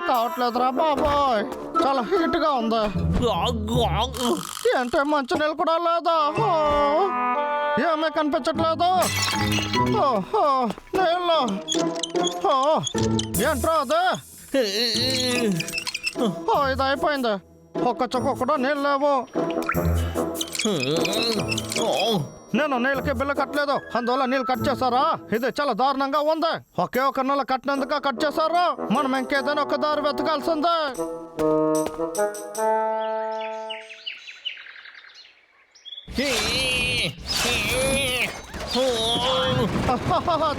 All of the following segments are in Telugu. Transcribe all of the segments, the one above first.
కావట్లేదురా బాబోయ్, చాలా హీట్ గా ఉంది. ఏంటే మంచి నీళ్ళు కూడా లేదా? ఏమీ కనిపించట్లేదు. నీళ్ళు ఏంట్రా అది? ఇది అయిపోయింది. ఒక్క చుక్క కూడా నీళ్ళు లేవు. నేను నీళ్ళకి బిల్లు కట్టలేదు, అందువల్ల నీళ్ళు కట్ చేశారా? ఇది చాలా దారుణంగా ఉంది. ఒకే ఒక నెల కట్టినందుక కట్ చేశారు. మనం ఇంకేదైనా ఒక దారి వెతకాల్సిందే.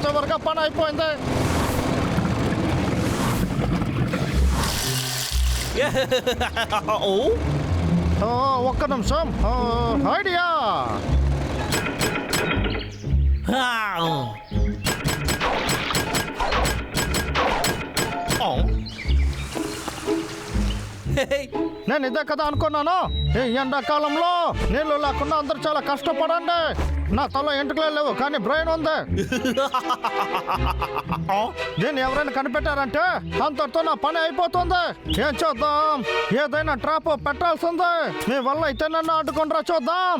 చివరిగా పని అయిపోయింది. ఒక్క నిమిషం, ఐడియా. నేను ఇదే కదా అనుకున్నాను. ఈ ఎండాకాలంలో నీళ్లు లేకుండా అందరూ చాలా కష్టపడండి. నా తల ఎంటుకలే లేవు, కానీ బ్రెయిన్ ఉంది. దీన్ని ఎవరైనా కనిపెట్టారంటే అంతటితో నా పని అయిపోతుంది. ఏం చూద్దాం, ఏదైనా ట్రాప్ పెట్టాల్సిందే. మీ వల్ల అయితే నన్ను అడ్డుకుంటారా చూద్దాం.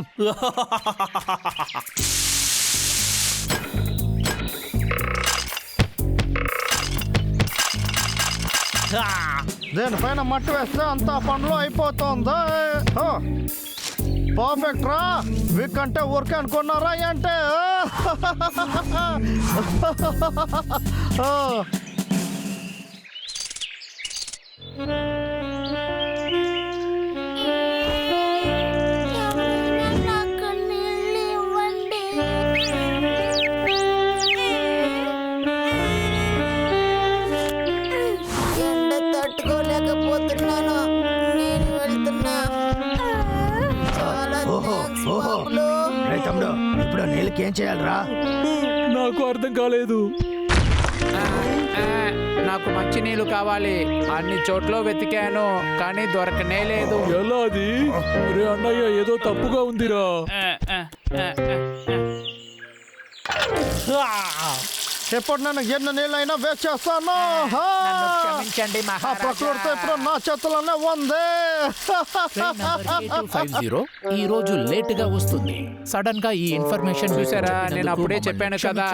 దీనిపైన మట్టి వేస్తే అంతా పనులు అయిపోతుంది. పర్ఫెక్ట్ రా. వీక్ అంటే ఊరికే అనుకున్నారా అంటే? ఇప్పుడు నీళ్ళకి ఏం చేయాలరా? నాకు అర్థం కాలేదు. నాకు మంచి నీళ్ళు కావాలి. అన్ని చోట్ల వెతికాను, కానీ దొరకనే లేదు. ఎలా అది? రే అన్నయ్య, ఏదో తప్పుగా ఉందిరా. ఎప్పుడు నేను ఎన్ని నీళ్ళైనా వేస్ట్ చేస్తాను. క్షమించండి ప్రకృతి ఇప్పుడు నా చేతుల్లోనే ఉంది. 5250 ఈ రోజు లేట్ గా వస్తుంది. సడన్ గా ఈ ఇన్ఫర్మేషన్ చూసారా? నేను అప్పుడే చెప్పాను కదా.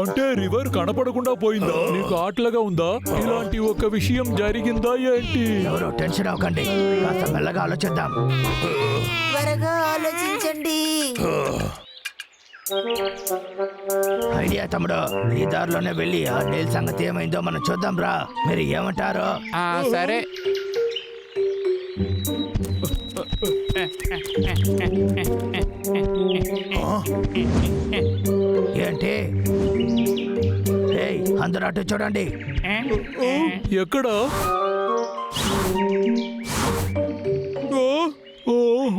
అంటే రివర్ కనపడకుండా పోయిందా? నీకు ఆటలుగా ఉందా? ఇలాంటి ఒక విషయం జరిగిందా ఏంటి? ఎవరో టెన్షన్ అవ్వకండి, కాస్త మెల్లగా ఆలోచిద్దాం. త్వరగా ఆలోచించండి. ఐడియా తమ్ముడు, ఈ దారిలోనే వెళ్ళి ఆ నీళ్ళ సంగతి ఏమైందో మనం చూద్దాం రా. మీరు ఏమంటారు? సరే. ఏంటి? అందరూ అటు చూడండి. ఎక్కడ?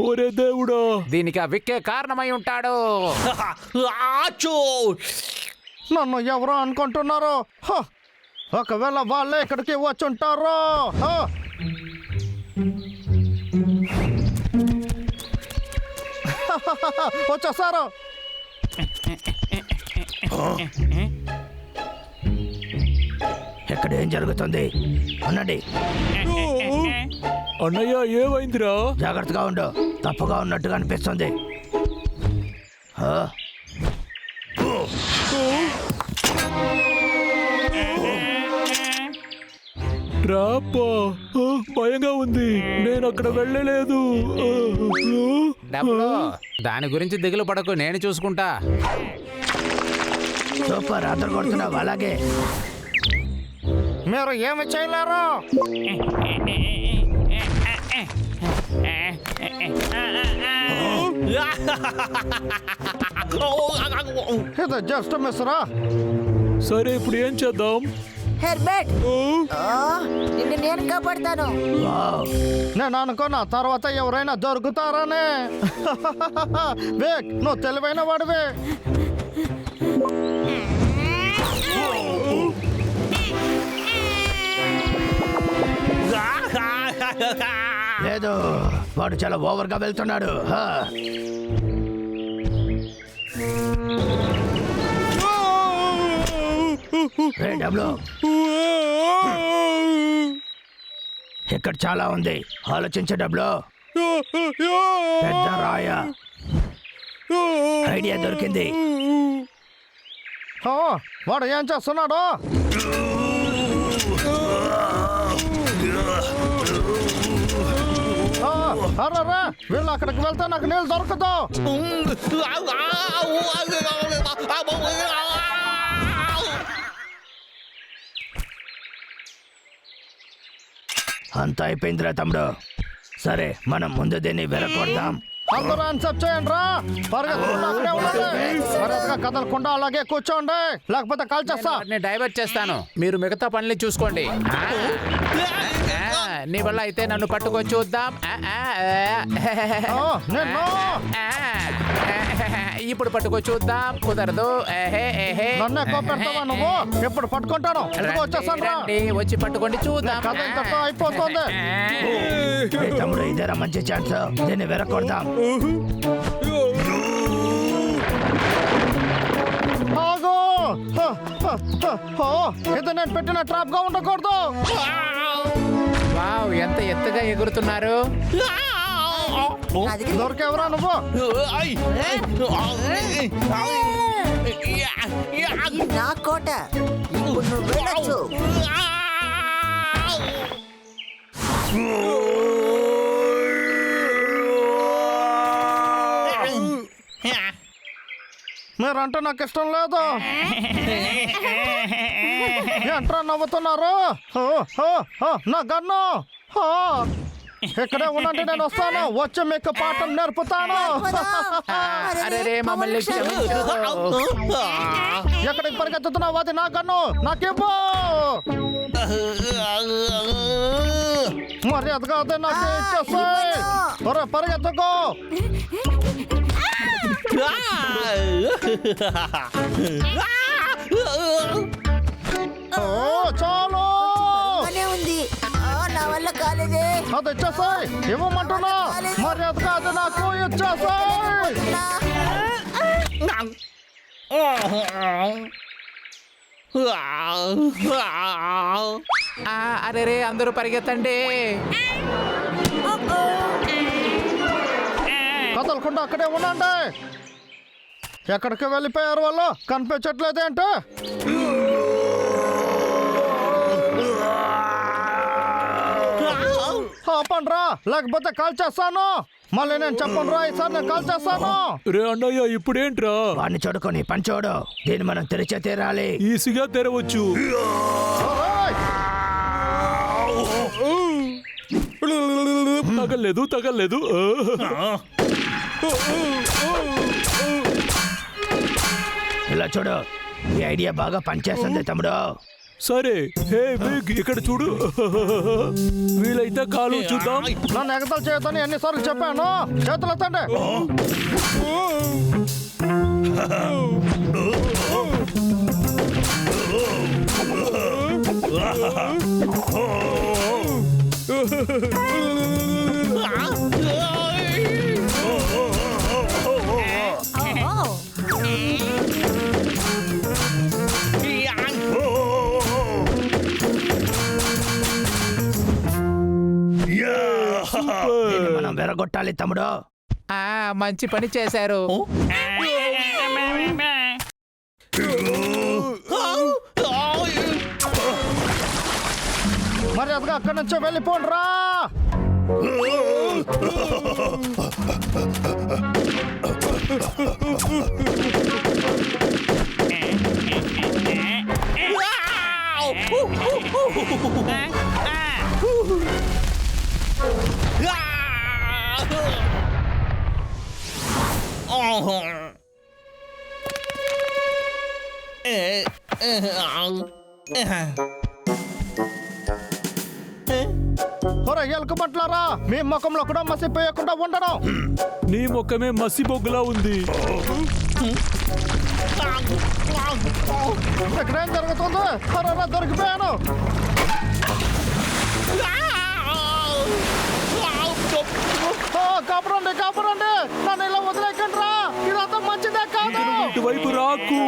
ఒరే దేవుడా, దీనికి ఆ విక్కే కారణమై ఉంటాడు. నన్ను ఎవరో అనుకుంటున్నారు. ఒకవేళ వాళ్ళే ఇక్కడికి వచ్చి ఉంటారు. వచ్చేసారు. ఇక్కడ ఏం జరుగుతుంది? అనండి అన్నయ్య, ఏమైందిరా? జాగ్రత్తగా ఉండు, తప్పుగా ఉన్నట్టుగా అనిపిస్తుంది. రాప్పా, భయంగా ఉంది. నేను అక్కడ వెళ్ళలేదు. దాని గురించి దిగులు పడకు, నేను చూసుకుంటా. సూపర్, అందరు కొడుతున్నావు. అలాగే మీరు ఏమి చేయలేరు. ఇది జస్ట్ మిస్రా. సరే, ఇప్పుడు ఏం చేద్దాం? హెర్బర్ట్, నిన్ను నేను కాపాడుతాను. నేను అనుకున్నా తర్వాత ఎవరైనా దొరుకుతారనే. వేక్, నువ్వు తెలివైన వాడివే. లేదు, వాడు చాలా ఓవర్గా వెళ్తున్నాడు. ఇక్కడ చాలా ఉంది, ఆలోచించేటప్పుడు పెద్ద రాయ. ఐడియా దొరికింది. ఆ, వాడు ఏం చేస్తున్నాడు? అరే వీళ్ళు అక్కడికి వెళ్తే నాకు నీళ్ళు దొరకదు. అంతా అయిపోయిందిరా తమ్ముడు. సరే మనం ముందు దీన్ని వెరకొడదాం. అందరూ అన్సెప్ట్ చేయండి రా. పరిగెత్తకుండా అక్కడే ఉండండి. మరొకగా కదలకుండా అలాగే కూర్చోండి, లేకపోతే కాల్ చేస్తా. డైవర్ట్ చేస్తాను, మీరు మిగతా పనులు చూసుకోండి. నీ వల్ల అయితే నన్ను పట్టుకొని చూద్దాం. నిన్ను ఇప్పుడు పట్టుకొని చూద్దాం. కుదరదు. నన్నే కోపెడతావా నువ్వు? ఎప్పుడు పట్టుకుంటాను. ఎందుకు వచ్చేస్తాను రా. వచ్చి పట్టుకోండి చూద్దాం. కథ ఇంతతో అయిపోతుంది. ఏ తమ్ముడు, ఇదేరా మంచి ఛాన్స్, దీన్ని వెరకొడదాం. ఆగు. ఇది నేను పెట్టిన ట్రాప్ గా ఉండకూడదు. వావ్, ఎంత ఎత్తుగా ఎగురుతున్నారు. దొరికేవరా నువ్వు? ఇది నా కోట, ఇప్పుడు నువ్వు వెళ్ళొచ్చు. మీరంటే నాకు ఇష్టం లేదు. ఏంట్రా నవ్వుతున్నారు? నా గన్ను ఇక్కడే ఉండండి, నేను వస్తాను. వచ్చి మీకు పాఠం నేర్పుతాను. అరే మమ్మల్ని క్షమించు. ఎక్కడికి పరిగెత్తుతున్నావు? అది నా గన్ను, నాకివ్వు. మర్యాదగా అదే నాకు ఇచ్చేస్తాయి. ఒరే పరిగెత్తుకో. చాలు, బాగానే ఉంది. నా వల్ల కాలేదే. అది ఇచ్చేసాయి. ఇవ్వమంటున్నా. మర్యాదగా అది నాకు ఇచ్చేసాయి. అరే అందరూ పరిగెత్తండి. కదలకుండా అక్కడే ఉండండి. ఎక్కడికి వెళ్ళిపోయారు వాళ్ళు? కనిపించట్లేదేంటి? ఆపండ్రా, లేకపోతే కాల్ చేస్తాను. మళ్ళీ నేను చెప్పండి రా, ఈసారి నేను కాల్ చేస్తాను. రే అన్నయ్య, ఇప్పుడేంట్రా? వాడిని చూడుకొని పంచోడు, దీన్ని మనం తెరిచే తీరాలి. ఈజీగా తెరవచ్చు. తగలేదు తగలేదు. ఇలా చూడు, ఈ ఐడియా బాగా పనిచేస్తుంది తమ్ముడు. సరే, హే బిగ్, ఇక్కడ చూడు. వీలైతే కాలు చూద్దాం. నన్ను ఎగతాలు చేయొద్దని ఎన్నిసార్లు చెప్పాను. చేతులు ఎత్తండి. దీన్ని మనం వెరగొట్టాలి తమ్ముడు. మంచి పని చేశారు. మర్యాదగా అక్కడి నుంచి వెళ్ళిపోండి రా. ఒరే ఎలుకబట్లారా, మీ ముఖంలో కూడా మసిపోయకుండా ఉండడం. నీ ముఖమే మసి బొగ్గులా ఉంది. ఇక్కడ ఏం జరుగుతుంది? అరే దొరికిపోయాను. కాపరండి కాపరండి, నన్ను ఇలా వదిలేకండి రా. ఇదంతా మంచిదే కాదు. ఇటువైపు రాకు.